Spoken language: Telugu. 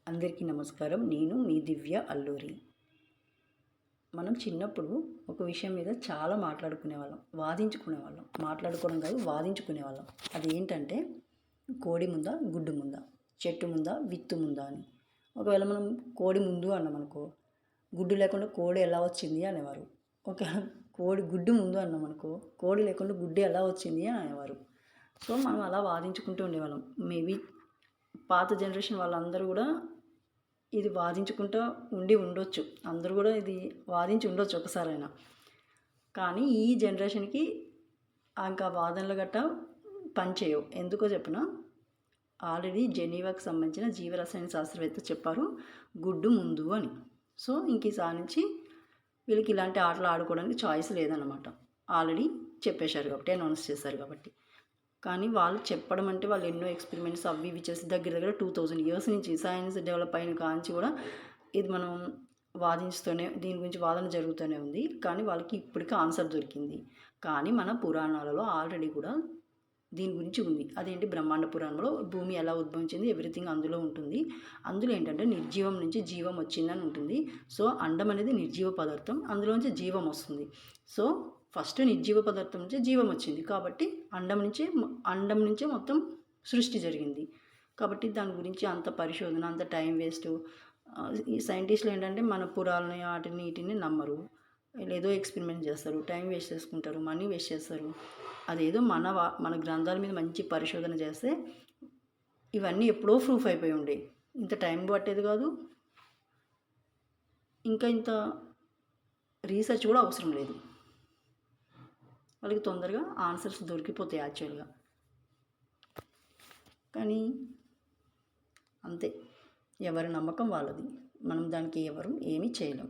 అందరికీ నమస్కారం. నేను మీ దివ్య అల్లూరి. మనం చిన్నప్పుడు ఒక విషయం మీద చాలా మాట్లాడుకునేవాళ్ళం, వాదించుకునేవాళ్ళం. మాట్లాడుకోవడం కాదు, వాదించుకునేవాళ్ళం. అది ఏంటంటే కోడి ముందా, గుడ్డు ముందా, చెట్టు ముందా, విత్తు ముందా అని. ఒకవేళ మనం కోడి ముందు అన్నామనుకో, గుడ్డు లేకుండా కోడి ఎలా వచ్చింది అనేవారు. ఒకవేళ కోడి గుడ్డు ముందు అన్నామనుకో, కోడి లేకుండా గుడ్డు ఎలా వచ్చింది అని అనేవారు. సో మనం అలా వాదించుకుంటూ ఉండేవాళ్ళం. మేబీ పాత జనరేషన్ వాళ్ళందరూ కూడా ఇది వాదించుకుంటూ ఉండొచ్చు. అందరూ కూడా ఇది వాదించి ఉండొచ్చు ఒకసారైనా. కానీ ఈ జనరేషన్కి ఇంకా వాదనలు గట్టా పనిచేయవు. ఎందుకో చెప్పిన, ఆల్రెడీ జెనీవాకి సంబంధించిన జీవరసాయన శాస్త్రవేత్త చెప్పారు గుడ్డు ముందు అని. సో ఇంక ఈసారి నుంచి వీళ్ళకి ఇలాంటి ఆటలు ఆడుకోవడానికి చాయిస్ లేదన్నమాట. ఆల్రెడీ చెప్పేశారు కాబట్టి, అనౌన్స్ చేశారు కాబట్టి. కానీ వాళ్ళు చెప్పడం అంటే వాళ్ళు ఎన్నో ఎక్స్పెరిమెంట్స్ అవి ఇవి చేసి దగ్గర 2000 ఇయర్స్ నుంచి సైన్స్ డెవలప్ అయిన కాంచి కూడా ఇది మనం వాదించుతూనే, దీని గురించి వాదన జరుగుతూనే ఉంది. కానీ వాళ్ళకి ఇప్పటికీ ఆన్సర్ దొరికింది. కానీ మన పురాణాలలో ఆల్రెడీ కూడా దీని గురించి ఉంది. అదేంటి, బ్రహ్మాండ పురాణంలో భూమి ఎలా ఉద్భవించింది, ఎవ్రీథింగ్ అందులో ఉంటుంది. అందులో ఏంటంటే నిర్జీవం నుంచి జీవం వచ్చిందని ఉంటుంది. సో అండం అనేది నిర్జీవ పదార్థం, అందులోంచి జీవం వస్తుంది. సో ఫస్ట్ నిర్జీవ పదార్థం నుంచి జీవం వచ్చింది కాబట్టి అండం నుంచే మొత్తం సృష్టి జరిగింది. కాబట్టి దాని గురించి అంత పరిశోధన, అంత టైం వేస్ట్. ఈ సైంటిస్టులు ఏంటంటే మన పురాలని వాటిని వీటిని నమ్మరు. ఏదో ఎక్స్పెరిమెంట్ చేస్తారు, టైం వేస్ట్ చేసుకుంటారు, మనీ వేస్ట్ చేస్తారు. అదేదో మన గ్రంథాల మీద మంచి పరిశోధన చేస్తే ఇవన్నీ ఎప్పుడో ప్రూఫ్ అయిపోయి ఉండే. ఇంత టైం పట్టేది కాదు, ఇంకా ఇంత రీసెర్చ్ కూడా అవసరం లేదు. వాళ్ళకి తొందరగా ఆన్సర్స్ దొరికిపోతాయి యాక్చువల్గా. కానీ అంతే, ఎవరి నమ్మకం వాళ్ళది. మనం దానికి ఎవరు ఏమీ చేయలేం.